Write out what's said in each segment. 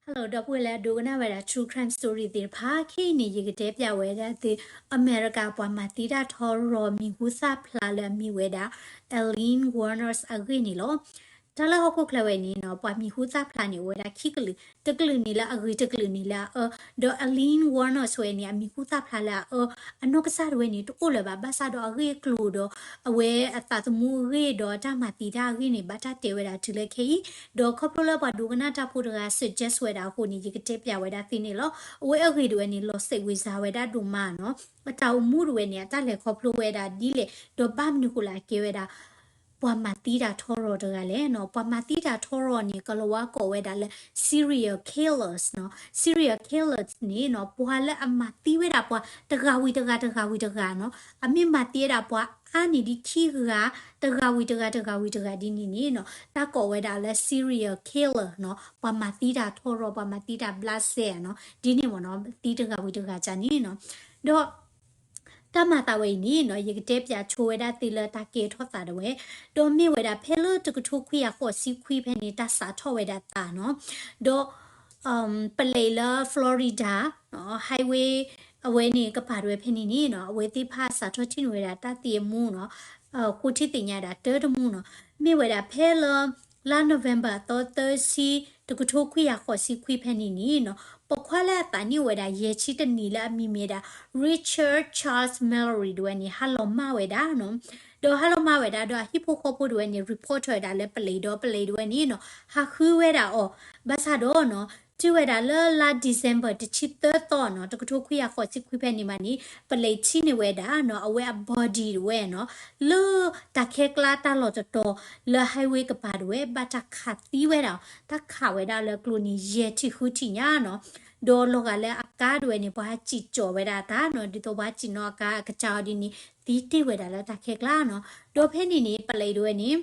Hello, Dopwella Dugana Vera True Crime Story the Parky ni Yigatepia Weda the America Pamatida Toro Mihusa Plala Miweda Eileen Warner's Aguinilo. Tala hoko klawe ni no pa mi huza plani weda kikli tekli nila agri tekli nila do Aline Warner so ni mi huza plala anokasa we ni to ola ba basa do agri kludo awe ata mu re do ta matida agri ni bata te weda tule kei do koplola ba do gana ta pura suggest weda ko ni yikete pya weda tini lo awe agri do ni lo se wiza weda do ma no ata mu we ni ata le koplo weda dile do bam ni kula ke weda ปวมาตีดาทอรอเดกาเลเนาะปวมาตีดาทอรอนี่ก็ละว่าก็เวดาเล serial killers เนาะ serial killers นี่เนาะปวละอมาตีเวดาปวตะกาวิตะกาเนาะอมิมาตีดาปวอันนี้ดิคีกาตะกาวิตะกาดินี่เนาะตาก็เวดาเล serial killer เนาะปวมาตีดาทอรอปวมาตีดา blood cell เนาะดินี่บ่เนาะตีตะกาวิตะกาจานี่เนาะดอตามาตาเวนี่เนาะยิกเจ็บยาช่วยได้ตีเลตาเกทอสาดเวโดมีเวดาเพลตุกทุกคุยขอซิคุยเพนิตาสาทอเวดาตาเนาะโดเปเลยละฟลอริดาเนาะไฮเวย์เอาไว้นี่ก็ผ่านเวเพนินี่เนาะเวที่พาสาทอที่เวดาตาเตียมูเนาะคู่ที่ติญญาดาเตอร์มูเนาะมีเวดาเพลลาโนเวมเบอร์ต่อเตอร์ซีตุกทุกคุยขอซิคุยเพนินี่เนาะปกควาละตานี่เวดาเยชิตนีละมีเมดา Richard Charles Mallory ด้วยนี่ฮัลโหลมาเวดาเนาะโดฮัลโหลมาเวดาโดฮิปโปโคปูด้วยนี่ reporter ดาเลเปเลยด้วยนี่เนาะฮักคือเวดาอ๋อบาซาโดเนาะที่เวดาลา December ที่ชิตเตอร์ต่อเนาะตะกทุกคุยขอสิคุยเพนี่มานี่เปเลยที่นี่เวดาเนาะเอาไว้ body ด้วยเนาะเลตาเคกลาตาหลอจะโตเลไฮเวย์กับปาด้วยบาตาขัดตีเวดาตาขาเวดาเลกลูนี่เยที่คือที่เนี่ยเนาะโดนลงกันแล้วอากาศด้วยนี่พอให้จิตจ่อเวลาตาเนาะดิตัวบ้าจินเนาะอากาศกระจายดินี่ตีตีเวลาแล้วตาเคกล้าเนาะโดยเพนนี่ไปเลยด้วยนี่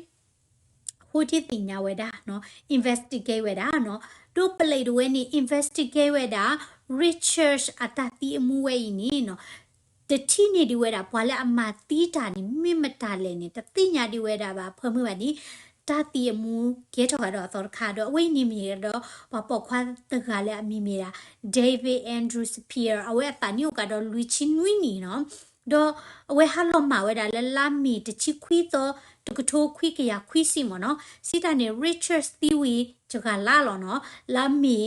ผู้ที่ติดยาเวดาเนาะ investigate เวดาเนาะดูไปเลยด้วยนี่ investigate เวดา research อัตติมูเวนี่เนาะแต่ที่นี่ดีเวดาพอแล้วอามาตีตานี่ไม่มาตาเลยนี่แต่ติญญาดีเวดาบ่าเพิ่มแบบนี้ตาตีมูเกตอกระดอตอคาดอเว้ยนี่มีกระดอปอปอกควาตะกาเลยมีมีละ David Andrew Spear เอาไว้ตานี่กระดอลุยชินวินี่เนาะดอเอาไว้ฮัลโหลมาเวดาแล้วลามีแต่ชิคุยโตตกโทคุยกยาคุยสิมเนาะสิตานี่ Richard Stewie จะกาลาหรอเนาะลามี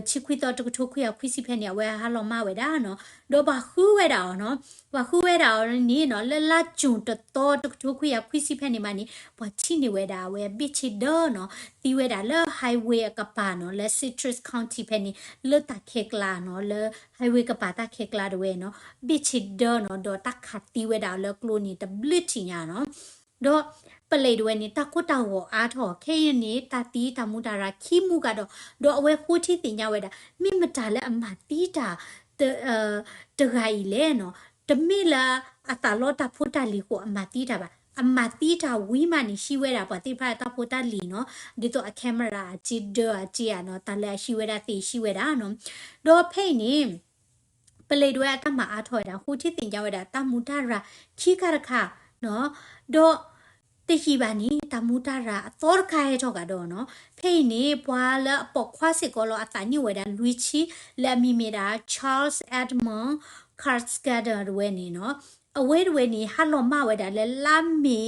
ชิคุยโตตกโทคุยคุยสิเพเนี่ยเวฮัลโหลมาเวดาเนาะดอบาคูเวดาเนาะบาคูเวดานี่เนาะแล้วลาจุนโตตกโทคุยคุยสิเพเนี่ยมานี่ปอที่นี่เวดาเวบิชิเดอเนาะตีเวดาเลไฮเวย์กับปาเนาะและ Citrus County เพนี่เลตาเคกลาเนาะเลไฮเวย์กับปาตาเคกลาด้วยเนาะบิชิเดอเนาะดอตาขัดตีเวดาเลกลูนี่ตะบลิชิญาเนาะดอปเลยด้วยนี่ตาคุตาหัวอาถอแค่นี้ตาตีตามุดาราขี้มูกาดอเอาไว้คู่ที่ติญญาเวดามีมาจาและอมาตีตาเตไกเลเนาะตะมีละอัตาลอตาพุตาลีหัวอมาตีตาบะอมาตีตาวิมานี่ชิเวดาปฏิภาตาพุตาลีเนาะดิตัวแคมราจิเดอจิอาเนาะตาเลชิเวดาตีชิเวดาเนาะดอเพนี่ปเลยด้วยตามาอาถอยดาคู่ที่ติญญาเวดาตามุดาราขี้กะระค่ะเนาะดอติฮีบานี่ตามุตาราตอร์คายจอกะดอเนาะเพนี่ปวาละปอกควาสิกอลอตานี่เวดาลุยชิและมีเมดาชาร์ลส์เอ็ดมอนด์คาร์สแกเดอร์เวนี่เนาะเอาไว้ด้วยนี่ฮัลโหลมาเวดาและลามี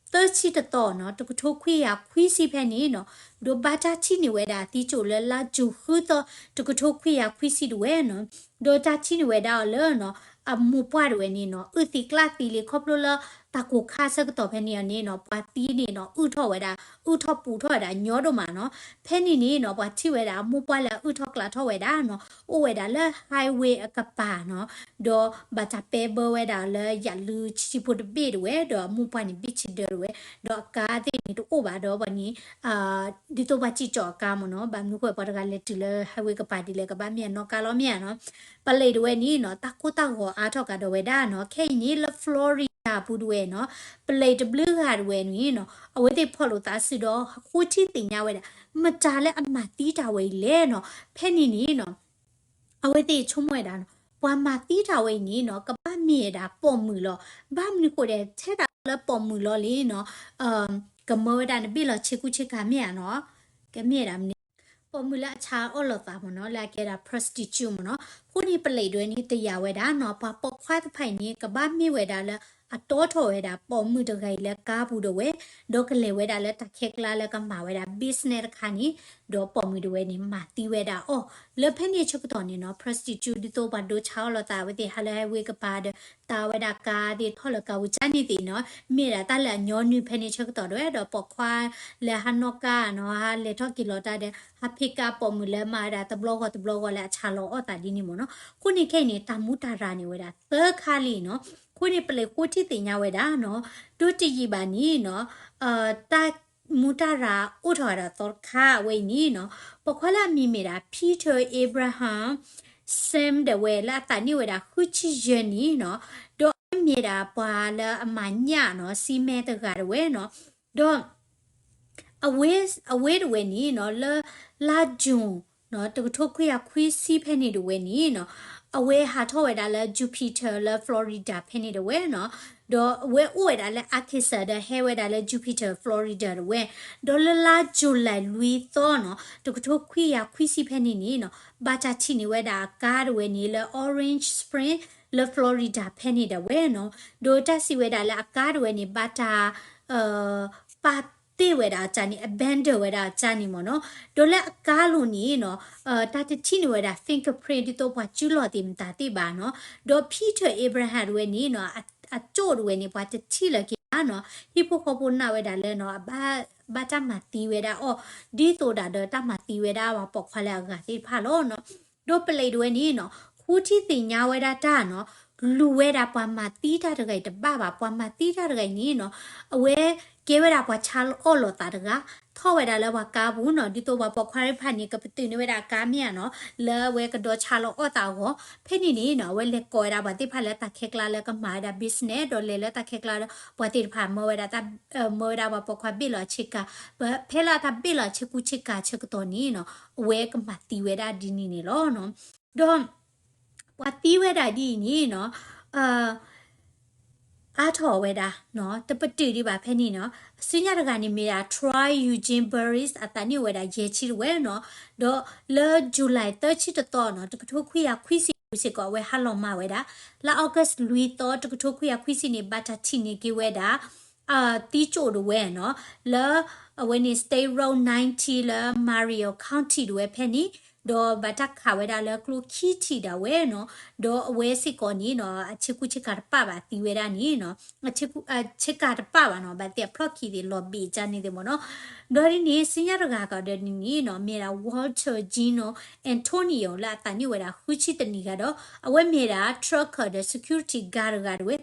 เตอร์ชิตต่อเนาะตุกทุกคุยคุยสิเพนี่เนาะดูบาจาชินี่เวดาที่จุเลลาจูคือต่อตุกทุกคุยคุยสิด้วยเนาะดูจาชินี่เวดาเลยเนาะอามูปวาด้วยนี่เนาะติกลาตีเลยครบเลยตากูค่าสักต่อเพนี่นี่เนาะปาตีนี่เนาะทอเวดาทอปูทอเวดาญอดมาเนาะเพนี่เนาะปาที่เวดามูปวาละทอกลาทอเวดาเนาะโอเวดาเลยไฮเวย์กับป่าเนาะดอบาจาเปเบอร์เวดาเลยอย่าลืมชิบุดเบดเวดอมูปานี่บิชเดอร์เวดอกาเดนี่ตัวโอบาดอบันนี้ดิตัวบาจิจอกามเนาะบางนุก็ปารกาเลติเลยไฮเวย์กับป่าดิเลยกับบ้านเมียเนาะกาล้อเมียเนาะปเลยด้วยนี่เนาะตากูตาหัวอาทอกาดเวดาเนาะแค่นี้ละฟลอริดาพูดเวเนาะปเลยจะบลูฮาดเวนี่เนาะเอาไว้ได้พอลูตาสิดอคู่ที่ติญญาเวดามาจาและอมาตีดาเวเล่เนาะเพนี่เนาะเอาไว้ได้ชุ่มเวดาเนาะปามาตีดาเวนี่เนาะกับบ้านเมียดาปอมมือลอบ้านนี่ก็ได้เทดาแล้วปอมมือลอเลยเนาะกับเมื่อเวดาเนี่ยบิลชิกุชิกาเมียเนาะแกเมียดาป formula ချာအော်လောတာမနော်လာကေတာ prostitute မနော်ခုဒီပလေတွေနီတရားဝဲတာနော်ပပခွားတဖိုင်နီကဘာမီဝဲတာလဲအတော်ထော်ဝဲတာပေါ်မှုတခိုင်လဲကားဘူးတော့ဝဲဒိုကလေဝဲတာလဲတခက်ကလာလဲကမာဝဲတာ business ခါနီဒေါ်ပေါ်မှုတွေဝဲနီမာတီဝဲတာအော်လေဖက်နီချုပ်တော်နီနော် prostitute ဒီတော့ဘဒိုချာလောတာဝဲတဲ့ဟလဲဝဲကပါတာဝဲတာကားဒီထော်လကဝချန်နီတီနော်မြေတာတလဲညောနီဖက်နီချုပ်တော်တော့ဒေါ်ပေါ်ခွားလဲဟနောကာနော်ဟာလေထော်ကီလောတာတဲ့ဟာဖိကာပေါ်မူလဲမာတာတဘလော့ကလဲချာလောအတာဒီနီမနော်ခုနိခိနေတာမူတာရာနေဝဲတာသခါလီနော်ခုနိပလေကိုတိတင်ညာဝဲတာနော်ဒုတိယပါနီနော်တာမူတာရာဥထော်တာတော့ခါဝဲနီနော်ပခွလာမီမီတာပီတာအေဗရာဟမ်ဆမ်ဒဝဲလာတာနီဝဲတာခုချီယနီနော်တော့မြေတာပါလာအမညာနော်စီမဲတကရဝဲနော်တော့အဝဲတွေနီနော်လာဂျွန်နော်တကထုတ်ခွေခွေးစီးဖဲနေတွေနီနော်အဝဲဟာထောဝဲတာလဲဂျူပီတာလဲဖလော်ရီဒါဖဲနေတွေနော်တော့အဝဲဥဝဲတာလဲအာကီဆာဒါဟဲဝဲတာလဲဂျူပီတာဖလော်ရီဒါတွေဒေါ်လာဂျူလိုက်လူသောနော်တကထုတ်ခွေးစီးဖဲနေနီနော်ဘာချာချီနေဝဲတာကားတွေနီလဲ orange spring လဲဖလော်ရီဒါဖဲနေတွေနော်ဒေါ်တက်စီဝဲတာလဲအကားတွေနီဘာတာပါတေဝဲတာချာနီ abandon ဝဲတာချာနီမနော်ဒေါ်လက်အကားလို့နီနော်တာတချီနေဝဲတာ fingerprint ဒီတော့ဘာကျူလော်တင်တာတိပါနော်ဒေါ် Peter Abraham ဝဲနီနော်အကျို့ဝဲနီဘာတချီလကေနော်ဟိပိုခိုပိုနာဝဲတာလဲနော်ဘာတမတီဝဲတာအော်ဒီတော့တာတမတီဝဲတာဘာပေါက်ခွာလာကတိဖာလို့နော်ဒေါ်ပလေဝဲနီနော်ခုတီတင်ညာဝဲတာတာနော်လူဝဲတာပွားမတီးတာတကယ်တပပါပွားမတီးတာတကယ်နီနော်အဝဲကေဝဲတာပွားချာအော်လောတာတကထောဝဲတာလဲဝါကာဘူးနော်ဒီတော့ဘာပေါခွာရဖာနီကပတိနေဝဲတာကားမြန်နော်လဲဝဲကတော့ချာလောအော်တာကိုဖဲနေနေနော်ဝဲလက်ကောရတာဘာတိဖာလဲတခက်ကလာလဲကမာတာ business တော့လဲတခက်ကလာပွားတိဖာမောဝဲတာမောတာဘာပေါခွာပြီလောချစ်ကဖဲလာတာပြီလောချစ်ကူချစ်ကချက်တော့နီနော်ဝဲကမတီဝဲတာဒီနီနေလောနော်တော့ပွားတီဝဲတာဒီနီနော်အားထော်ဝဲတာနော်တပတူဒီပါဖဲနေနော်စညတကနေမေတာ try Eugene Burris အတနိဝဲတာရေချီဝဲနော်တော့လေဇူလိုင်30တော့နော်တကထိုးခွေခွီစီစစ်ကောဝဲဟာလောမဝဲတာလာအော့ဂတ်လူီတော့တကထိုးခွေစီနေဘတ်တာချီနေကေဝဲတာတီချိုတို့ဝဲနော်လေwhen is stay road 90 le Mario County တို့ဝဲဖဲနေဒေါ်ဘတ်ခါဝဲတာလဲကလူခီချီတာဝဲနော်ဒေါ်အဝဲစစ်ကောနီနော်အချစ်ကူချစ်ကပပါတီဝဲတာနီနော်အချစ်ကပပါနော်ဗတ်တဲ့ဖလော့ခီဒီလော်ဘီချာနေတယ်မနော်ဒေါ်ဒီနေစင်ရကတဲ့နီနော်မြေတာဝေါ်ချာဂျီနိုအန်တိုနီယိုလာတန်နီဝဲတာခူချီတနီကတော့အဝဲမြေတာ trucker the security guard ကဝဲ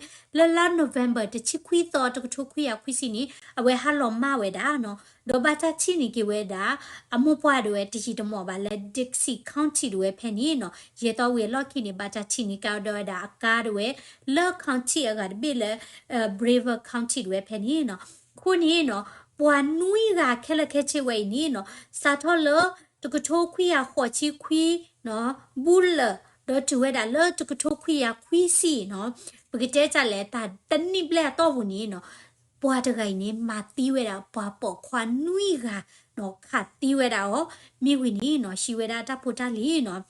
လာ November တချစ်ခွီတော့တကထုခွီခွီစီနီအဝဲဟာလော်မဝဲတာနော်ဒေါ်ဘတ်ချီနီကေဝဲတာအမှုပွားတွေတချီတမောပါလဲ Dixie County တွေဖဲနေနော်ရေတော့ဝဲလော့ခီနေဘတ်ချီနီကောက်တော့တာအကားတွေလော့ County ကဘီလဲ Braver County တွေဖဲနေနော်ခုနေနော်ပွားနွီကခဲလက်ခဲချေဝဲနေနော်စာထောလတကထိုးခွီခေါ်ချီခွီနော်ဘူးလတော့တူဝဲတာလောတကထိုးခွီခွီစီနော်ပကတဲ့ကြလဲတာတနိပလက်တော့ဘူးနေနော်ပွားတကိုင်နေမာတီးဝဲတာပွားပေါ်ခွာနွီကနော်ခတ်တီးဝဲတာဟောမိဝင်းနေနော်ရှီဝဲတာတဖို့တလီနော်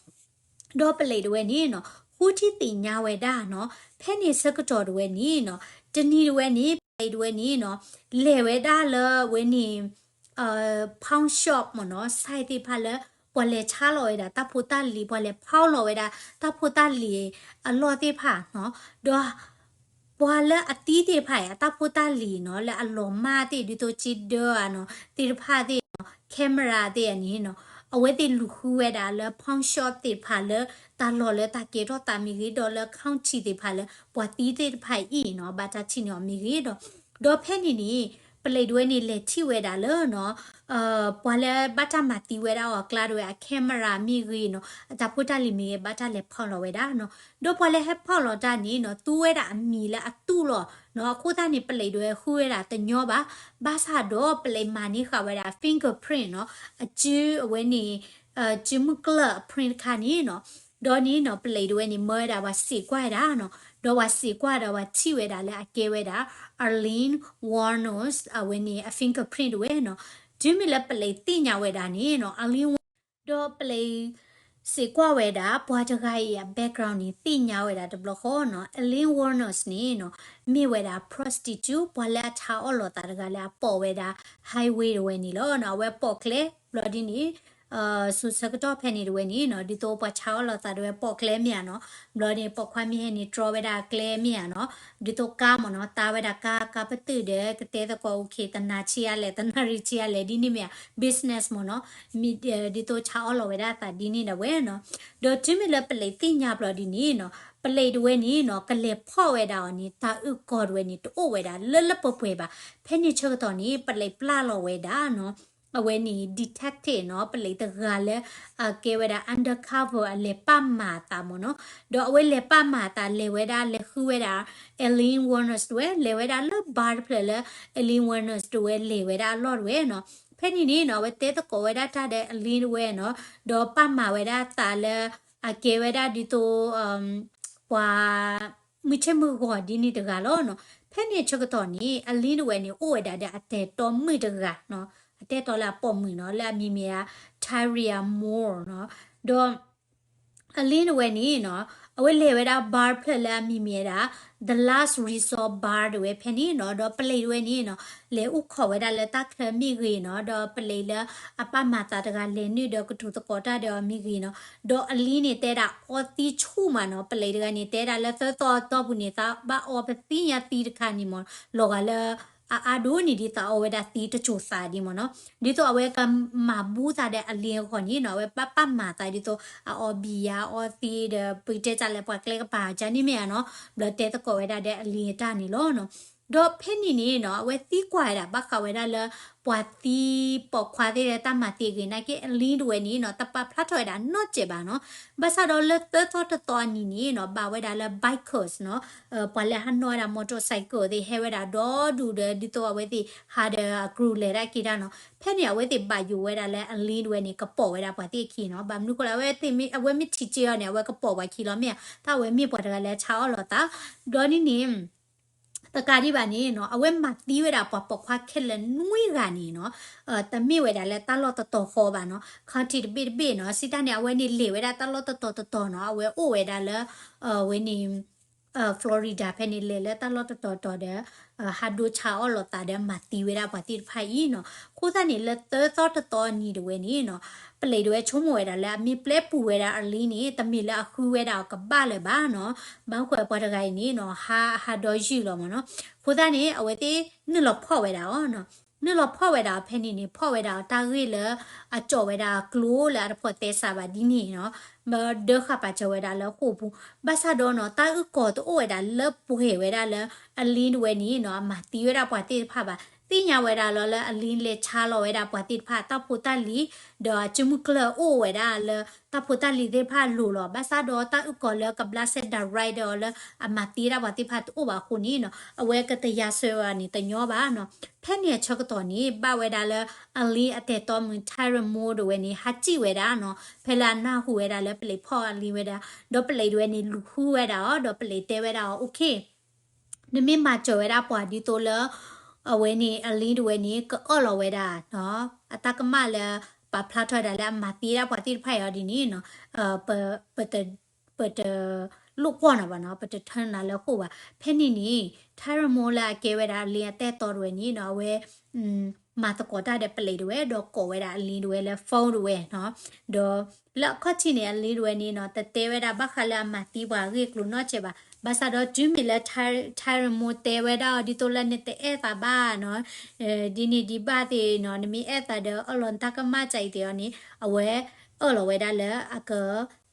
ဒေါ်ပလေတွေနေနော်ဟူတီတင်ညာဝဲတာနော်ဖဲနေစကတော်တွေနေနော်တနီတွေနေပေတွေနေနော်လေဝဲတာလဝဲနေဖောင်းရှော့မနော်စိုက်တိဖာလပွာလေချာလော်ရတာတဖို့တလီပွာလေဖောင်းလော်ရတာတဖို့တလီအလော်တိဖာနော်ဒေါ်ပွာလဲအတီးတေဖိုင်အတဖို့တလီနော်လဲအလုံးမတေဒီတိုချီဒေါ်နော်တေဖာတေကင်မရာတေအနီနော်အဝဲတေလူခူဝဲတာလဲဖောင်းရှော့တေဖာလဲတာလော်လဲတာကေတော့တာမီရီဒေါ်လဲခေါန့်ချီတေဖာလဲပွာတီးတေဖိုင်ဤနော်ဘာတာချီနော်မီရီဒေါ်ဖဲနီနီပလေတွဲနေလေချီဝဲတာလဲနော်ပွာလဲဘတ်တာမတီဝဲတာကလာတော့ကင်မရာမီရီနော်အတဖို့တလီမီဘတ်တာလဲဖောင်းလော်ဝဲတာနော်ဒေါ်ပွာလဲဟက်ဖောင်းလော်တာနီနော်တူဝဲတာအမီလဲအတူလော်နော်အခုသားနေပလေတွဲခူဝဲတာတညောပါဘာသာတော့ပလေမာနီခဝဲတာ fingerprint နော်အကျူအဝဲနေဂျီမကလ print ခါနီနော်ဒေါ်နီနော်ပလေတွဲနေမဲတာပါစီကွာတာနော်ဒေါ်ဝါစီကွာတော့ဝါချီဝဲတာလဲအကဲဝဲတာ Arlene Warnos အဝဲနေ fingerprint ဝဲနော်ဒီမီလပလေတင်ညာဝဲတာနေနော် Arlene do play se kwa weda bwa jaga ya background ni ti nya weda de block ho no Elaine Warners ni no mi weda prostitute bwa la cha olo ta daga la po weda highway we ni lo no we po kle bloody ni su sakto phani we ni no di to bwa cha olo ta de po kle mi no bloody po khwa mi ni draw weda kle mi no di to ka mo no ta weda ka pa tu de ke te ko okay ta na chi ya le ta na ri chi ya le di ni mi business mo no mi di to cha olo weda ta di ni da we no do timi le play ti nya blo di ni no play de we ni no ka le pho weda ni ta u god we ni to weda le le po pwe ba phe ni chok to ni play pla lo weda no awe ni detective no play the gale a ke weda undercover le pa ma ta mo no do awe le pa ma ta le weda le khu weda Elaine Warners we le weda le bar play le Elaine Warners we le weda lot we no ဖဲနီနီနော်ဝဲတဲတကောဝဲဒါတာတဲ့အလင်းဝဲနော်ဒေါ်ပတ်မှာဝဲဒါတာလဲအကေဝဲဒါဒီတိုပွာမိချမှုကောဒီနီတကလောနော်ဖဲနီချက်ကတော့နီအလင်းဝဲနီအိုဝဲဒါတဲ့အတဲတော်မိတကနော်အတဲတော်လာပေါ်မိနော်လာမီမီယာ Tyria Moore နော်ဒေါ်အလင်းဝဲနီနော်အဝဲလေဝဲဒါ bar ဖက်လာမီမီယာ the last resort bar တွေဖက်နီနော်တော့ play တွေနီနော်လေဥခေါ်ဝဲဒါလေတက်ခမီဂီနော်တော့ play လာအပမတာတကလေနီတော့ကထူတကောတာတော့မီဂီနော်တော့အလင်းနေတဲ့တာအော်တီချူမနော် play တွေနေတဲ့တာလက်တော့ဘူးနေတာဘာအော်ပတိယတီတခါနီမလောကလေအာဒိုနီဒီတာအဝဲဒါတီတချိုစာဒီမနော်ဒီတော့အဝဲကမဘူးတာတဲ့အလင်းခေါ်နီနော်ဝဲပမာတာဒီတော့အော်ဘီယာအော်တီဒပိတဲကြလဲပွားကလေးကပါဂျာနီမီယာနော်ဘလတဲတကောဝဲဒါတဲ့အလင်းတာနီလောနော်တော့ဖဲနီနီနော်ဝဲတီကွာတာဘခဝဲဒါလဲပွားတီပေါခွာတဲ့တမတီကိနာကေအလင်းတွေနီနော်တပဖတ်ထွဲတာနော်ကျေပါနော်ဘာသာတော့လဲတဲတော်နီနီနော်ဘာဝဲဒါလဲ bikers နော်ပွာလဲဟန်နော်ဒါ motorcycle တွေဟဲဝဲဒါတော့ဒူတဲ့ဒီတော့ဝဲတီဟာဒဂရုလေရာကိတာနော်ဖဲနီဝဲတီဘာယူဝဲဒါလဲအလင်းတွေနီကပေါ်ဝဲဒါပွာတီခီနော်ဘာမနုကလာဝဲတီမီအဝဲမီတီချီရနေဝဲကပေါ်ဝဲခီလောမြတာဝဲမြပွားဒါလဲချာအော်လောတာဒေါ်နီနီตะกาดิบานี่เนาะเอาไว้มัดตีเวลาปอกปอกควักเคล็ดนุ้ยกันนี่เนาะแต่มีเวลาแล้วตลอดต่อคอบาเนาะเขาที่บิดเนาะสิตาเนี่ยเอาไว้นี่เหลวเวลาตลอดต่อเนาะเอาไว้โอเวลาแล้วเว้นี่ฟลอริดาเพนิเลแล้วตลอดต่อเด้อฮัดดูชาออลตาเด้อมัดตีเวลาปฏิไพเนาะคู่ท่านนี่แล้วต่อนี่ด้วยนี่เนาะปเลยด้วยชั่วโมงเวลาแล้วมีเปลปูเวลาอลีนี่แต่มีแล้วคือเวลากับบ้านเลยบ้านเนาะบางคนปวดอะไรนี่เนาะฮาดอยจีหรอมั้งเนาะ ခုသားနေအဝဲတေးနလဖော့ဝဲတာနော်နလဖော့ဝဲတာဖဲနေနေဖော့ဝဲတာတာရီလအကြော်ဝဲတာကလိုးလာဖော့တဲစာပါဒီနေနော်မဒခပါချဝဲတာလခုဘူးဘာသာတော့နော်တာဥကောတော့ဝဲတာလပူဟဲဝဲတာလအလင်းဝဲနေနော်မတီဝဲတာပွားတေးဖပါတိညာဝဲတာလောလအလင်းလေချာလောဝဲတာပွားတိဖာတပူတလီဒေါ်ချမှုကလအိုဝဲတာလတပူတလီတဲ့ဖာလူလောဘာသာတော့တာဥကောလကဘလာဆက်ဒါရိုက်ဒေါ်လအမတီရာပွားတိဖာတူပါခုနီနော်အဝဲကတရဆွဲဝါနီတညောပါနော်ဖဲ့နေချက်တော်နီဘဝဲတာလအလီအတဲ့တော်မန်ထိုင်ရမိုးဒဝဲနီဟာကြည့်ဝဲတာနော်ဖဲလာနာဟူဝဲတာလဲပလေဖော်အလီဝဲတာဒေါ်ပလေဒဝဲနီလူဟူဝဲတာဒေါ်ပလေတဲဝဲတာโอเคနမမချဝဲတာပွားဒီတိုလအဝဲနေအလင်းတွေနေကောလောဝဲတာနော်အတကမလဲပဖလာထွားတယ်လဲမတီးရပွားတီးဖိုင်ရဒီနီနော်ပลูกก่อนนะเนาะปะทันนะแล้วโคว่าเพนี่นี่ทารโมลาเกเวดาเลียแต่ตอด้วยนี่เนาะเวมาตะกอดได้เปเลยด้วยดอกกอเวดาลีด้วยแล้วฟองด้วยเนาะดอแล้วข้อที่เนี่ยลีด้วยนี่เนาะแต่เตเวดาบักคลามาตีว่าเรียกลุเนาะเจ็บภาษาดอจุมิละทารโมเตเวดาดิโตละเนเตเอตาบ้าเนาะดีนี่ดีบ้าตีเนาะมีเอตาเดออลอนตากมาใจเดียวนี้เอาไว้ลเวดาแล้วอะก็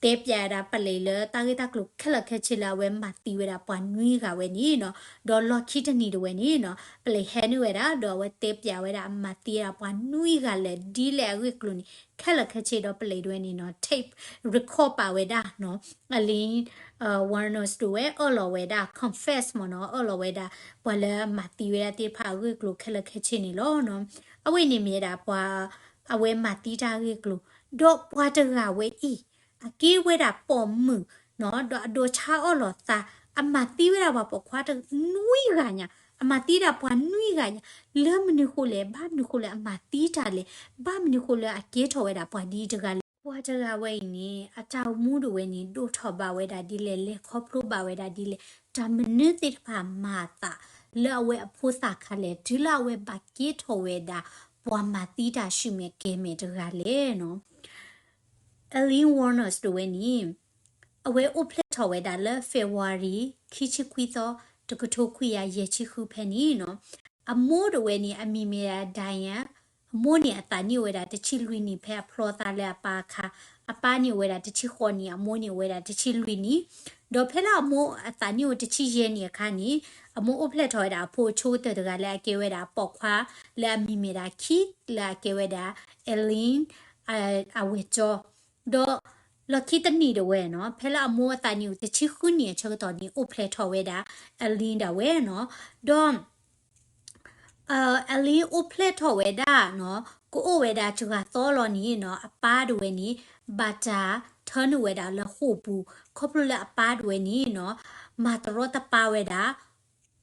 เต็บยาดาปเลยเลยตากิตากลุกแค่ละแค่ชิลาเวมาตีเวดาปานนุยกาเวนี่เนาะดอลอคิดนี่ดเวนี่เนาะปเลยแฮนี่เวดาดอเวเต็บยาเวดามาตีราปานนุยกาเลยดีเลยริกลุนี่แค่ละแค่ชิดอปเลยด้วยนี่เนาะเทปรีคอร์ปาเวดาเนาะอลีwarners ด้วยลอเวดา confess มเนาะลอเวดาปะเลยมาตีเวดาตีพาริกลุแค่ละแค่ชินี่ลอเนาะเอาเวนี่มีดาปะเอาเวมาตีดาริกลุดอปะตะกาเวอีอากีเวดาปอมมือเนาะโดชาอลอตาอามาตีเวดาว่าปควาตนุยกาญอามาตีดาปวนุยกาญเริ่มมันคูเลบ้ามนคูเลอามาตีจาเลบ้ามนคูเลอาเกทเวดาปวดีจกา ပွားကြကဝဲနေအတောင်မှုတွေနေတို့ထော်ပါဝဲတာဒီလေလေခေါပလိုပါဝဲတာဒီလေဒါမနစ်တိဖာမာတာလော်ဝဲအဖို့စာခလေဒီလော်ဝဲဘာကီထော်ဝဲတာပွားမတီတာရှိမဲကဲမဲတကလေနော် Ellen Warners တို့နေအဝဲအိုပလက်ထော်ဝဲတာလေ February ခိချခွီတော့တကထိုခွီရရဲ့ချခုဖဲနီနော်အမိုးတွေနေအမီမေဒိုင်ယမိုးနေအတန်နေဝဲတာတချီလူနီဖဲဖလောတာလေပါခါအပားနေဝဲတာတချီခေါ်နေအမိုးနေဝဲတာတချီလူနီဒေါ်ဖဲလာမိုးအတန်နေတချီရဲနေခါနီအမိုးအိုပလက်ထော်တာဖိုချိုးတဲ့တကလည်းအကဲဝဲတာပေါက်ခွာလဲမီမေတာခီလာကဲဝဲတာ Ellen အဝဲကျော်ဒေါ်လခိတနီတဝဲနော်ဖဲလာမိုးအတန်နေတချီခုနေချက်တော်ဒီအိုပလက်ထော်ဝဲတာ Ellen တဝဲနော်ဒေါ်အလီအိုပလက်ထော်ဝဲတာနော်ကိုအိုဝဲတာသူကသောလော်နီနော်အပားတွေနီဘာတာထန်ဝဲတာလခုပူခေါပလအပားတွေနီနော်မာတရောတပါဝဲတာ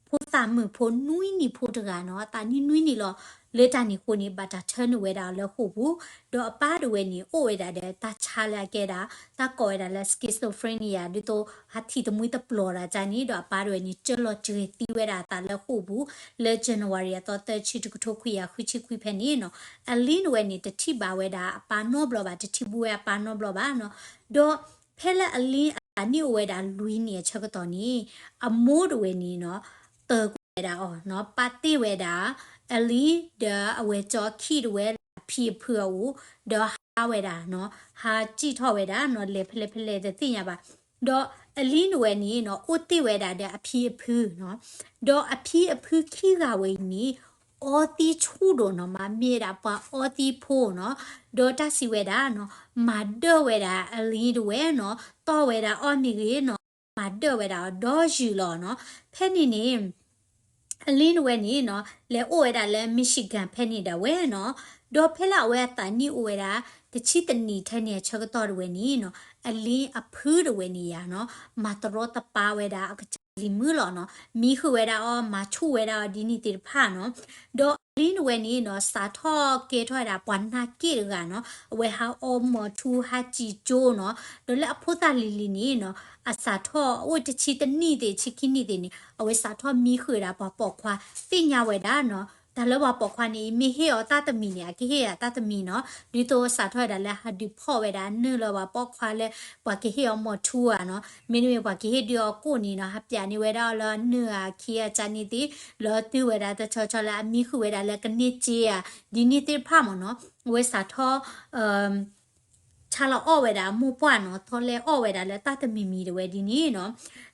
ဖိုးစာမှုဖိုးနွိနီဖိုးတကနော်တာနီနွိနီလောလေတာနီကိုနီဘာတာထန်ဝဲတာလခုပူတော့အပားတွေနီအိုဝဲတာတဲ့တာချလာခဲ့တာတာကောဝဲတာလက်စကီစတိုဖရနီယာဒီတော့ဟာတီတမွေးတပလော်တာဂျာနီတော့အပားတွေနီကျလော့ကျွေတီဝဲတာတာလခုပူလေဇန်နဝါရီတော့တချီတကထိုခွေရခွချီခွေဖဲနီနော်အလင်းဝဲနီတတိပါဝဲတာအပါနောဘလောပါတတိဘူးရပါနောဘလောပါနော်တော့ဖဲလက်အလင်းအနိဝဲတာလူင်းနေချက်ကတော့နီအမိုးတွေနီနော်တေဝဲတာအော်နော်ပါတိဝဲတာအလီဒါအဝဲကြောခီဝဲဖြီဖွေဦးတော့ဟာဝဲတာနော်ဟာကြည့်ထော်ဝဲတာနော်လေဖလေဖလေတဲ့သိညာပါတော့အလင်းဝဲနီနော်အိုတိဝဲတာတဲ့အဖြီအဖူးနော်တော့အဖြီအဖူးခီကဝဲနီအော်တီချူတော့နော်မမြေတာပါအော်တီဖိုးနော်ဒေါ်တာစီဝဲတာနော်မဒဝဲတာအလင်းဝဲနော်တော့ဝဲတာအော်မီကြီးနော်မဒဝဲတာဒေါ်ယူလောနော်ဖဲနေနေအလင်းဝဲနေနော်လဲအိုဝဲတာလဲမီရှီဂန်ဖဲနေတာဝဲနော်ဒေါ်ဖဲလာဝဲတာနီအိုဝဲတာတချီတနီထဲနေချက်တော့ဝဲနီနော်အလင်းအဖူးဝဲနေရနော်မတရောတပါဝဲတာလီမူလောနော်မီခွေတာအော်မချူဝဲတာဒီနီတိဖာနော်ဒေါ်လင်းဝဲနီနော်စာထော့ကေထွားတာပွမ်နာကေရကနော်ဝဲဟာအော်မထူဟာချီဂျိုနော်ဒေါ်လက်အဖို့တာလီလီနီနော်အစာထော့ဝတ်ချီတနီတေချီခိနီတေနီအဝဲစာထော့မီခွေတာပေါ့ပေါ့ခွာသိညာဝဲတာနော်ဒါလည်းဘာပေါခွာနေမိဟေောတာတမီနေကိဟေတာတမီနော်ဒီတော့စာထွဲတာလဲဟာဒီဖော့ဝဲတာနလောဘာပေါခွာလဲဘာကိဟေောမထူอ่ะနော်မင်းတို့ဘာကိဟေဒီောကိုနေနော်ဟာပြနေဝဲတာလောနွာခီယာချာနေတီလောတူဝဲတာတချောချောလာမိခုဝဲတာလဲကနေချေอ่ะဒီနီတိဖာမနော်ဝဲစာထောချာလာအော်ဝဲတာမူပွားနော်ထော်လဲအော်ဝဲတာလဲတတမီမီတွေဝဲဒီနီနော်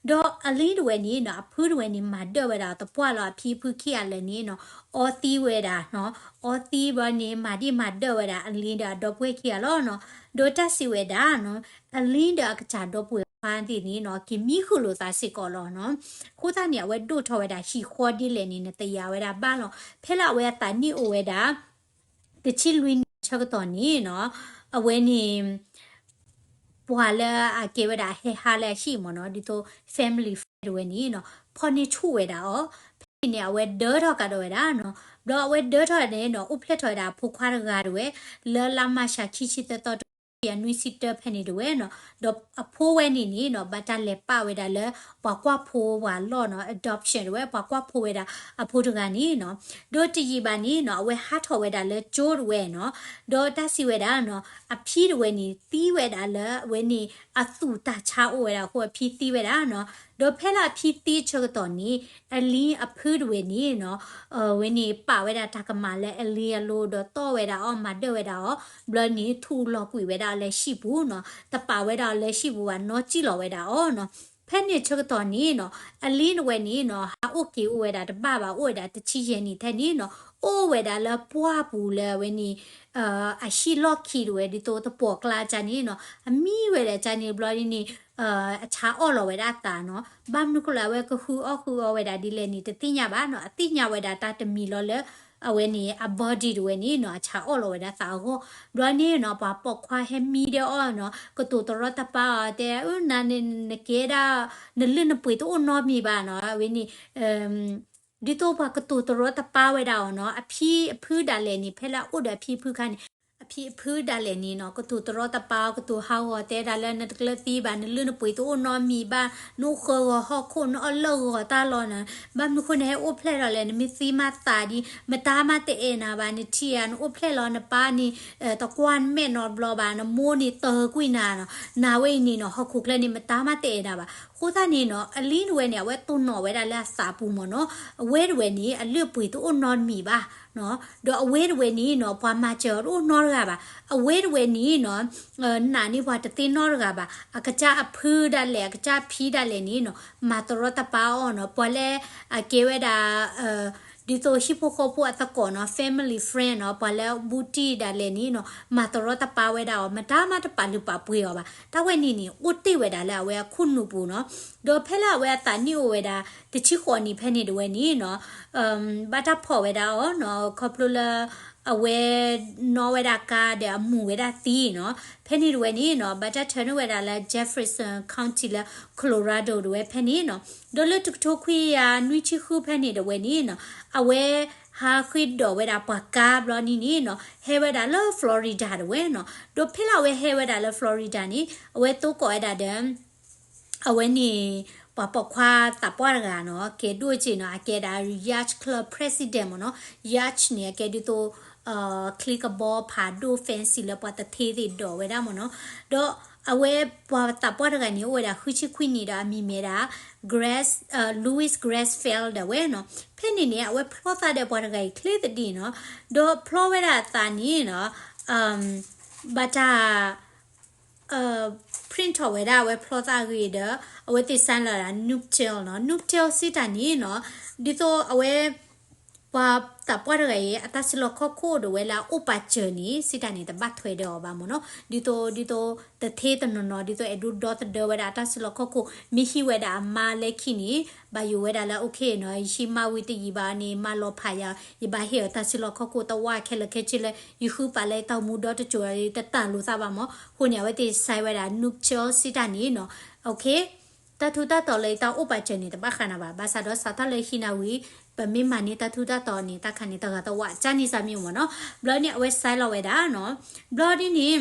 ဒေါ်အလီတွေနီနော်ဖူးတွေနီမတ်တော့ဝဲတာတပွားလာဖီဖူးခီရလဲနီနော်အော်တီဝဲတာနော်အော်တီဘနီမာဒီမတ်တော့ဝဲတာအလီဒါဒေါ်ပွေခီရလောနော်ဒေါ်တစီဝဲတာနော်အလီဒါကချာဒေါ်ပွေဖန်တီနီနော်ကီမီခုလိုသာစစ်ကောလောနော်ခိုးသားနေဝဲတို့ထော်ဝဲတာရှီခေါ်ဒီလဲနီနဲ့တရားဝဲတာပါလောဖဲလာဝဲတာနီအိုဝဲတာတချီလူင်းချက်တော့နီနော်အဝဲနေပွာလာအကေဝဒါဟေဟာလဲရှိမနော်ဒီတော့ family friend ဝဲနီနော်ဖော်နေချူဝဲတာဩဖိနေဝဲဒေါ်တော့ကတော့ဝဲတာနော်တော့ဝဲဒေါ်တော့နေနော်ဥဖလက်ထော်တာဖုခွားရကားတွေလဲလာမရှာခိချိတတော့ရနွီစီတဖဲနေတယ်ဝဲနော်တော့အဖိုးဝဲနေနေနော်ဘတ်တလဲပဝဲတာလဲပွားကွာဖိုးဝါလော့နော် adoption ဝဲပွားကွာဖိုးဝဲတာအဖိုးတကနေနော်တို့တီကြီးပါနေနော်ဝဲဟာထော်ဝဲတာလဲကျိုးဝဲနော်တော့တစီဝဲတာနော်အဖီးဝဲနေတီးဝဲတာလဲဝဲနေအသူတာချာဝဲတာဟိုအဖီးတီးဝဲတာနော်တော့ဖဲလာဖီးတီးချတော့နေအလင်းအဖူးဝဲနေနော်ဝဲနေပဝဲတာတကမာလဲအလီယလိုတော့ဝဲတာအော်မတ်ဝဲတာအော်ဘလနီထူလော့ကွေဝဲတာလဲရှိဘူးနော်တပါဝဲတာလဲရှိဘူးကနော်ကြည့်လော်ဝဲတာအော်နော်ဖဲနေချက်တော့နီနော်အလင်းဝဲနီနော်ဟာโอเคဝဲတာတပပါဝဲတာတချီရင်နီတဲ့နီနော်အိုဝဲတာလဲပွားဘူးလဲဝဲနီအရှိလော့ခီဝဲဒီတော့တပေါ်ကလာချာနီနော်အမီဝဲတဲ့ချာနီဘလနီအခြားအော်လော်ဝဲတာတာနော်ဘာမနုကလာဝဲကခူအော်ခူအော်ဝဲတာဒီလဲနီတတိညာပါနော်အတိညာဝဲတာတာတမီလော်လဲအဝဲနေအဘော်ဒီတွေနေနော်အခြားအော်လော်ဝဲတာသာကိုဘလနီနော်ပါပေါက်ခွာဟမီတဲ့အော်နော်ကတူတရတပါတဲ့ဦးနာနေနကေဒါနလနပွေတော့နော်မီပါနော်ဝဲနေဒီတော့ပါကတူတရတပါဝဲတာနော်အဖီးအဖူးတာလဲနေဖဲလာဥဒအဖီးဖူးခါနေအဖ พี่พื้นดาเลนี่เนาะก็ตัวตรอตะปาก็ตัวฮาวแต่ดาเลนัดกลตีบ้านลื่นปุ๋ยตัวนอนมีบ้านนูเคอฮอคนอเลอตาลอนะบ้านนูคนให้โอเพลดาเลนมีซีมาตาดีมาตามาเตเอนาบ้านนี่เทียนโอเพลลอนะป้านี่ตะกวนแม่นอดบลอบานโมนี่เตอกุยนาเนาะนาเวนี่เนาะฮอคุกเลนี่มาตามาเตเอนาบ้าခုသားနေနော်အလင်းဝဲနေဝဲတုံနော်ဝဲဒါလက်စာပူမနော်အဝဲဝဲနေအလွတ်ပွေတူနော်မီပါနော်တော့အဝဲဝဲနေနော်ပွားမချောတို့နော်ရပါအဝဲဝဲနေနော်နာနေဘွားတသိနော်ရပါအကကြအဖူးဒါလေအကကြဖီးဒါလေနေနော်မာတရတပါအောနော်ပေါ်လေအကေဝဲဒါဒီတော့ရှိဖို့ခေါ်ဖို့အတကောနော် family friend နော်ဘာလဲဘူတီဒါလည်းနီနော်မာတရတပါဝဲတာမတားမတပါလူပါပွေရောပါတဝဲနီနီဥတိဝဲတာလဲဝဲခုနုပူနော်ဒေါ်ဖဲလာဝဲတာနီဝဲတာတချိခေါ်နီဖဲနေတဝဲနီနော်ဘာတာဖော်ဝဲတာอ๋อနော်ခေါပလူလာအဝဲနော်ဝဲတာကားတဲ့အမှုဝဲတာသီးနော်ဖဲနေတဝဲနီနော်ဘာတာထန်ဝဲတာလဲ Jefferson County လဲ Colorado တဝဲဖဲနေနော်ဒေါ်လတုထိုခွေယာနွိချခုဖဲနေတဝဲနီနော်အဝဲဟာခွိဒေါ်ဝဲတာပကာဘလနီနီနော်ဟဲဝဲတာလဲ Florida တဝဲနော်ဒိုဖဲလာဝဲဟဲဝဲတာလဲ Florida နီအဝဲတိုးကောအဲ့တာတဲ့အဝဲနီปอปควาตาปอรกาเนาะแกด้วยจิเนาะแกดา Yacht Club President เนาะ Yacht เนี่ยแกดิโตคลิกบอลผ่าดูแฟนซีแล้วปอตะเทติดอเวดาเนาะดอအဝဲပေါ်တာပေါ်ရကနေဝဲတာခွချီခွနေတာမိမေတာ Grass Louis Grassfield တဲ့ဝဲနော်ဖဲနေနေအဝဲဖလောတာတဲ့ပေါ်ရကခလေးတတီနော်ဒေါ်ဖလောဝဲတာတာနီနော်ဘာတာprint ဝဲတာဝဲဖလောတာကြီးတဲ့အဝဲတိဆန်လာတာ Nuptial နော် Nuptial စီတာနီနော်ဒီတော့အဝဲว่าแต่ปอดอะไรอัตสิโลข้อโคดเวลาอุปาเจนี้สิตานี่แต่บัดถวยเดียวบ้างมั้งเนาะดิโตแต่เทตนนดิโตเอดูดอตเดเวลาอัตสิโลข้อโคมีฮิเวดามาเล็กขี้นี้บาอยู่เวลาแล้วโอเคเนาะชิมาวิติยีบานี่มาโลพายายีบาเหี่ยวอัตสิโลข้อโคตะว่าแค่ละแค่ชิเลยยูคือปาเลยตามูดอตจวยแต่ตาลูซาบ้างมั้งคนเนี่ยเวทีไซเวลานุกเชลสิตานี่เนาะโอเคแต่ทุกตาต่อเลยตาอุปาเจนี้แต่บ้าขนาดบ้าซาดอสาทะเลยหินาวีปะมิมานี่ตาทุตาตอนี่ตาคันนี่ตะกะตะวะจานี่ซามิวเนาะบลอนี่เว็บไซต์เราเวดาเนาะบลอนี่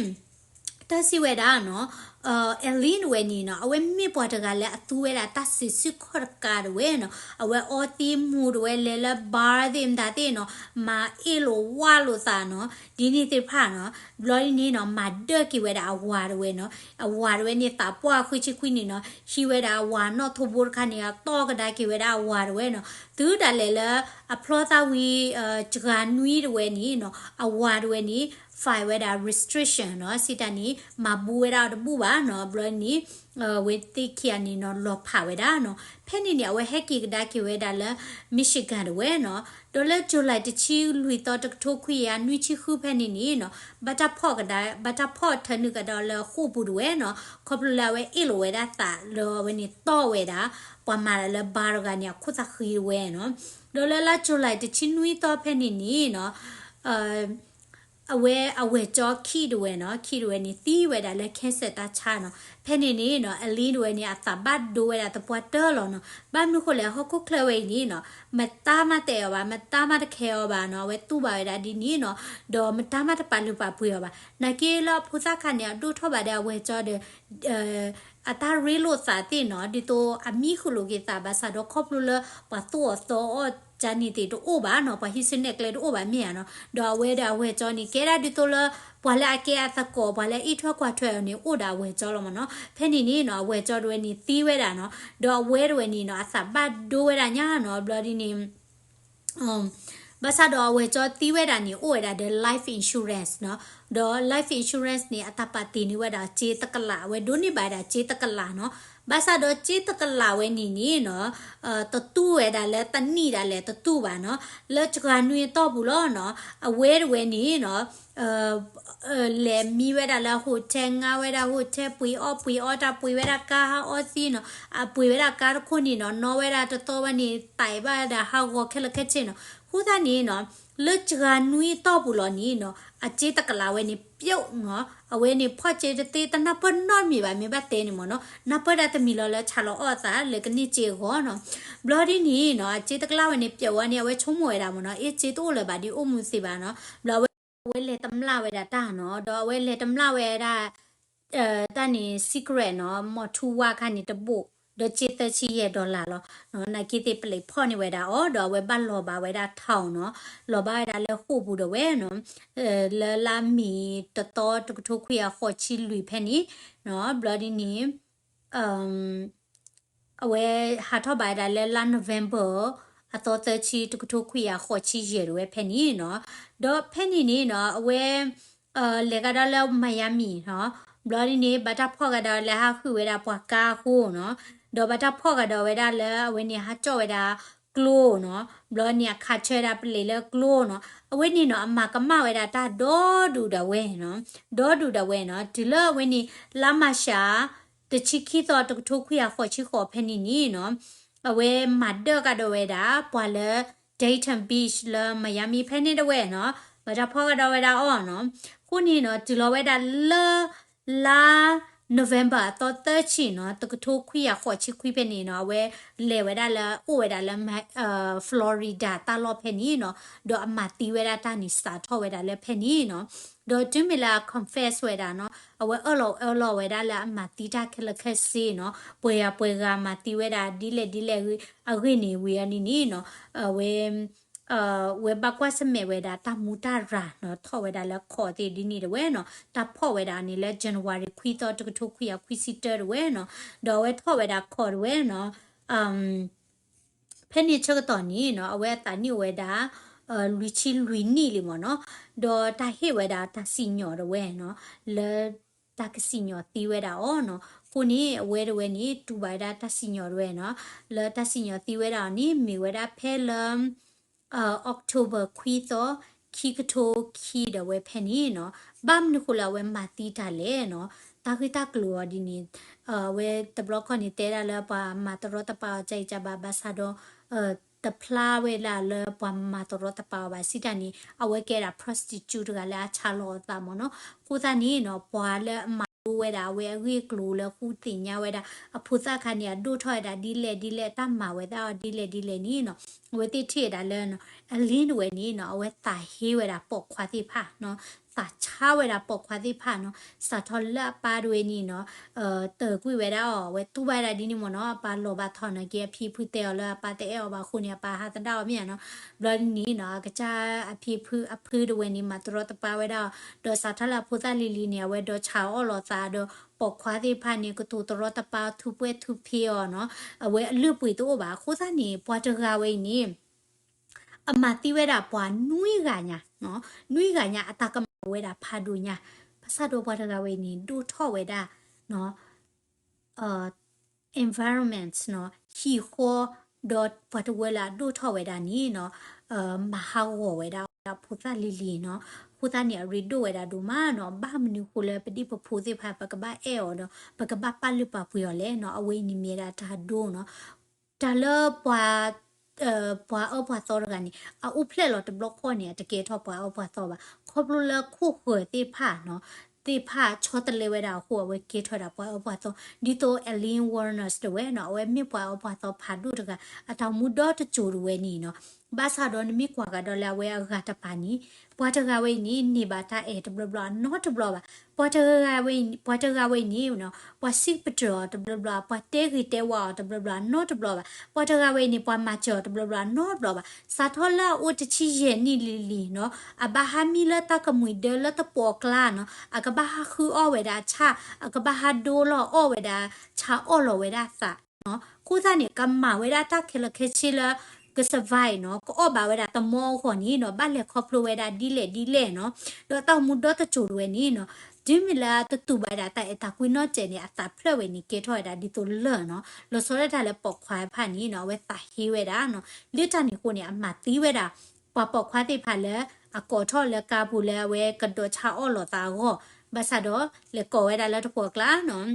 ตาสิเวดาเนาะเอลินเวนี่เนาะเอาเวมีปอตะกะและอตุเวดาตาสิสุขอร์กาเวเนาะเอาเวออติมูดเวเลละบาร์ดิมตาเตเนาะมาเอโลวาโลซาเนาะดีนี่ติพาเนาะบลอนี่เนาะมาเดอกิเวดาวาเวเนาะวาเวนี่ตาปัวคุชิคุนี่เนาะฮิเวดาวาเนาะทุบุรคันเนี่ยตอกะดากิเวดาวาเวเนาะသူဒါလေလအဖလောတာဝီဂျဂန်နွီဒဝဲနီနော်အဝါဒဝဲနီ file ဝဲတာ restriction နော်စီတနီမဘူဝဲတာတပူပါနော်ဘလနီဝဲတိခီယာနီနော်လောဖာဝဲတာနော်ဖဲနေနေဝဲဟက်ကီကဒါကီဝဲတာလမီရှီဂန်ဝဲနော်ဒေါ်လာဂျူလိုက်တချီလူတော့တထိုခွေယာနွီချီခုဖဲနေနေနော်ဘတာဖော့ကဒါဘတာဖော့ထနုကဒေါ်လာခုပူဝဲနော်ခေါပလာဝဲအီလိုဝဲတာတာလောဝဲနီတော့ဝဲတာปอมาละบาร์กันเนี่ยคุจะคีเวเนาะโดยละจุไลติชินุยต่อเพนินี่เนาะအဝဲကြောခီဒဝဲနော်ခီဒဝဲနီတီးဝဲတာလဲခဲဆက်တာချာနော်ဖဲနေနေနော်အလီဒဝဲနီအတဘတ်ဒဝဲတာတပွားတော်လောနော်ဘာမလို့ခလဲဟခုခလဝဲနီနော်မတာမတဲ့ရောပါမတာမတခဲရောပါနော်ဝဲတူပါရတာဒီနီနော်ဒေါ်မတာမတပါလူပါပွေရောပါနကေလဖူစာခန်ရဒူထောပါတဲ့ဝဲကြောတဲ့အတာရီလိုစာတင်နော်ဒီတော့အမီခုလိုကေတာဘာသာတော့ခေါပလူလပတ်တော့တော့จานี่ติโตโอบาเนาะปะฮิซิเนกเลโอบาเมียเนาะดอเวดาเวจอนี่เกราดิโตลบวาลาเกอาตะกอบวาลาอีทวกว่าทวยนี่โอดาเวจอลมเนาะเพนี่นี่เนาะเวจอดเวนี่ตีเวดาเนาะดอเวดเวนี่เนาะอะซาบาดูเวดาญาเนาะบลอดีนี่บาซาดอเวจอตีเวดานี่โอเวดาเด life insurance เนาะดอ life insurance นี่อะตาปาตินี่เวดาเจตะกะลาเวดูนี่บาดาเจตะกะลาเนาะဘာသာတော့จิตကလာဝဲနီနီနော်တတူဝဲဒါလဲတနီဒါလဲတတူပါနော်လက်ချကနွေတော့ဘူးလို့နော်အဝဲဝဲနီနော်လဲမီဝဲဒါလာဟိုတဲငါဝဲဒါဟိုတဲပွေအောတာပွေဝဲဒါကာဟာအောစီနော်အပွေဝဲဒါကာခုနီနော်နော်ဝဲဒါတတော်ဝနီတိုင်ပါဒါဟာကိုခက်လက်ခက်ချင်းနော်ဟိုသားနီနော်လက်ချကနွေတော့ဘူးလို့နီနော်အจิตကလာဝဲနီပြုတ်နော်အဝဲနေဖော့ချေတေတနာပနော်မီပါမေဘတဲနေမနော်နပဒတမီလောလဲချလောအော်သာလေကနိချေခေါနော်ဘလော်ဒီနီနော်အจิตကလာဝဲနေပြုတ်ဝဲနေဝဲချုံးမွေတာမနော်အေချေတိုးလဲပါဒီအုံမှုစီပါနော်ဘလော် เวเลตำลาเวดาตาเนาะดอเวเลตำลาเวดาตานี่ secret เนาะมอทูว่าคันนี่ตะบุดอจิตชิเยดอลลาร์เนาะนากิติเปลพ่อนี่เวดาอ๋อดอเวบัลลอบาเวดาทาวเนาะลอบาเวดาเลคู่บูดเวเนาะเลลามีตะตอตุกทุกขยาขอชิลุยเพนี่เนาะบลอดีนี้เอ่อအဝဲဟာထော့ပိုင်ဒါလဲလာနိုဝင်ဘာအတော်တချီတကထုခွေရခေါ်ချီရရွယ်ဖဲနီနော်တော့ဖဲနီနီနော်အဝဲလေကဒါလဲမိုင်ယာမီနော်ဘလော်ဒီနေဘတာဖော့ကဒါလဲဟာခွေဝဲတာပွားကာခိုးနော်တော့ဘတာဖော့ကဒါဝဲဒါလဲအဝဲနေဟာကြော့ဝဲဒါကလိုနော်ဘလော်နီခါချဲတာပလေလဲကလိုနော်အဝဲနေနော်အမကမဝဲတာတာဒေါ်ဒူဒဝဲနော်ဒေါ်ဒူဒဝဲနော်ဒီလဲဝဲနေလာမရှာတချီခီတော့တထုခွေရခေါ်ချီခေါ်ဖဲနီနီနော်အဝဲမတ်ဒကတော့ဝဲတာပွာလဲ Dayton Beach လဲမယာမီဖဲနေတော့ဝဲနော်ဘာသာဖောကတော့ဝဲတာအော်နော်ခုနီနော်ဒီလိုဝဲတာလာ November တော့3ချီနော်တကထိုးခွေရခေါ်ချီခွေဖဲနေနော်ဝဲလေဝဲတာလဲဥဝဲတာလဲFlorida တာလောဖဲနေနော်တော့အမတီဝဲတာတာနီစတာထော်ဝဲတာလဲဖဲနေနော်တော့တွင်မလာ confess ဝဲတာနော်အဝဲအော်လောဝဲတာလဲအမတီတာခလခက်စီနော်ပွဲကမတီဝဲတာဒီလေအခွေနေဝဲနီနီနော်ဝဲဝဲဘကွာစမေဝဲတာတမူတာရာနော်ထော်ဝဲတာလဲခေါ်တဲ့ဒီနီဝဲနော်တဖော့ဝဲတာနေလဲ January ခွီတော့တကထုတ်ခွီရခွီစီတဲဝဲနော်တော့ဝဲထော်ဝဲတာခေါ်ဝဲနော်ဖဲနေချက်တော့နီနော်အဝဲတာနီဝဲတာလူချီလူနီလီမနော်ဒေါ်တာဟေဝဲတာတာစီညော်တော့ဝဲနော်လဲတာကစီညော်တီဝဲတာအော်နော်ကိုနီအဝဲတော့ဝဲနီတူပါတာတာစီညော်တော့ဝဲနော်လဲတာစီညော်တီဝဲတာနီမီဝဲတာဖဲလမ်October ခွီတော့ခီကထိုခီတော့ဝဲဖဲနီနော်ဘမ်နခုလာဝဲမာတီတာလဲနော်တာခိတာကလောဒီနီဝဲတဘလခနီတဲလာပါမာတရတပါကြိုက်ကြပါဘာသာတော့တဖလာဝဲလာလပမာတရတပါပါစီတနီအဝဲကဲတာ prostitute ကလည်းချလောတာမနော်ခုသနီနော်ပွာလဲဝဲတာဝဲရီကလူလခုတင်ညာဝဲတာအဖုသခါနီဒိုထွားတာဒီလေတမဝဲတာဒီလေနီနော်ဝဲတိထေတာလဲနော်အလင်းဝဲနီနော်ဝဲတာဟေးဝဲတာပေါခွာတိဖာနော်စာချဝဲတာပေါခွာတိဖာနော်စာထော်လာပါဝဲနီနော်တေကွေဝဲတာဝဲတူပါတာဒီနီမနော်ပါလောပါထော်နကေဖီဖူတဲလာပါတဲအောပါခုနီပါဟာတတော်မြန်နော်ဘလနီနော်ကကြအဖီဖူအဖူဒဝဲနီမတရတပါဝဲတာဒေါ်စာထလာဖူသလီလီနီဝဲဒေါ်ချာအောလောစာဒေါ်ပေါခွာတိဖာနီကတူတရတပါသူပွဲသူဖီအောနော်ဝဲအလွပွေတော့ပါခိုးသနီပွားတကဝဲနီအမတိဝဲတာပွားနွိကညာနော်နွိကညာအတကမဝဲတာဖာဒူညာပစတော့ပွားတကဝဲနီဒူထော့ဝဲတာနော်environment နော်ဟီခိုဒတ်ပတ်ဝဲလာဒူထော့ဝဲတာနီနော်မဟာဝဝဲတာဖူသလီလီနော်ဖူသနီရီဒိုဝဲတာဒူမာနော်ဘာမနူခိုလဲပတိပဖူစေဖာပကဘာအဲအော်နော်ပကဘာပလူပပူရလဲနော်အဝေးနီမီရာတာဒိုနော်တလပွားပွားအပွားစောရကနေအုပ်ဖလက်လို့တဘလခေါ်နေတကယ်တော့ပွားအပွားစောပါခေါပလူလခုခွေတိဖာနော်တိဖာချောတလေဝဲတာဟိုဝဲကေထော်တာပွားအပွားစောဒီတိုအလင်းဝါနာစ်တဝဲနော်ဝဲမြပွားအပွားစောဖာဒုတကအတောင်မူတော့တချိုဝဲနီနော်ဘာသာတော့နမိကွာကတော့လာဝဲအကတပါနီပွားတကဝဲနီနေပါတာအဲတဘလဘလနော်တဘလပါပွားတကဝဲနီနော်ပွားစစ်ပတော်တဘလဘလပွားတဲဂီတဲဝါတဘလဘလနော်တဘလပါပွားတကဝဲနီပွားမချောတဘလဘလနော်ဘလပါစာထောလာအိုတချီရဲ့နီလီလီနော်အဘာဟာမီလာတကမွေဒလတပေါ်ကလာနော်အကဘာဟာခူအောဝဲတာချအကဘာဟာဒိုလောအောဝဲတာချအောလောဝဲတာစာနော်ခုစားနေကမ္မဝဲတာတခဲလခဲချီလာကစဗိုင်နော်ကောဘာဝဲတာတမောခေါနီနော်ဘာလက်ခေါပလိုဝဲတာဒီလေနော်တော့တောက်မှုတော့တချိုဝဲနီနော်ဒီမလာတတူပါတာတဲ့အတာကွေနော်ကျနေအတာဖလက်ဝဲနီကေထော်တာဒီတိုလနော်လောစောရတာလဲပေါခွာဖာနီနော်ဝဲတာဟီဝဲတာနော်လိတာနီကိုနေအမတီးဝဲတာပေါခွာတိဖာလဲအကောထော်လဲကာပူလဲဝဲကတော့ချာအော်လောတာကိုဘာသာတော့လဲကောဝဲတာလဲတော့ကလာနော်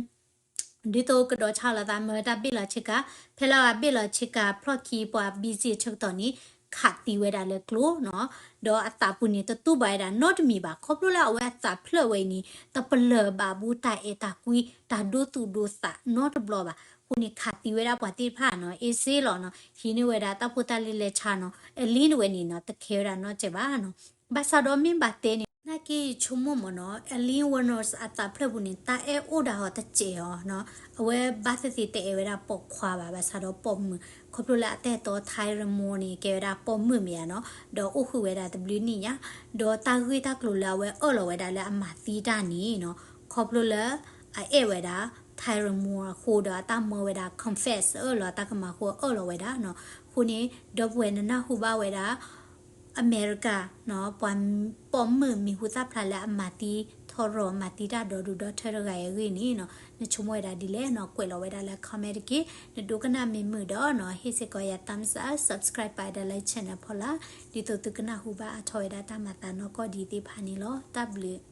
ဒီတော့ကတော့ချလာတာမတာပိလာချစ်ကဖဲလာပိလာချစ်ကဖလော့ကီပွားဘီစီချုပ်တော်နီခတ်တီဝဲတာလေကလိုနော်ဒေါ်အတာပူနေတူပါတာ not မီပါခေါပလိုလာဝဲတာဖလဝဲနီတပလဘာဘူးတိုင်အတာကွီတာဒိုတူဒိုစာ not ဘလောပါခုနေခတ်တီဝဲတာပွားတိဖာနော်အေးစေးလောနော်ဟီနေဝဲတာတပူတလေးလေချာနော်အလင်းဝဲနီနော်တခဲတာနော်ကျပါနော်ဘာသာတော်မင်းပါတဲ นากีชุมมเนาะเอลินวอนอสอัตตาเพลบุนิตาเอโอดาฮอตเจอเนาะเอาไว้บาสติเตเอเวราปกควาบาบาซาโดปอมคบละแต่ตัวไทรโมนีเกเวราปอมเมียเนาะดออุคุเวราตบลินี่ยดอตากุยตากลุลาเวอโลเวดาเลอมาตีดานี่เนาะคบละเอเวดาไทรโมโคดาตามเวดาคอนเฟสโลตากมาโคโลเวดาเนาะคูนี้ดอบเวนาฮูบาเวดาอเมริกาเนาะปอมมือมีหุตาพลาและมาตีทอรอมาตีดาดอดูดอเทรกายรีนี่เนาะในชมวยดาดิเลเนาะกวยเราไว้ดาและคอมเมนต์กี้ในดูกันนามีมือดอเนาะฮิสกอยาตัมซา subscribe ไปดาไลค์ชแนลพอละดีตัวตุกันนาฮูบาทอยดาตามาตาเนาะก็ดีติพานิโลตับลือ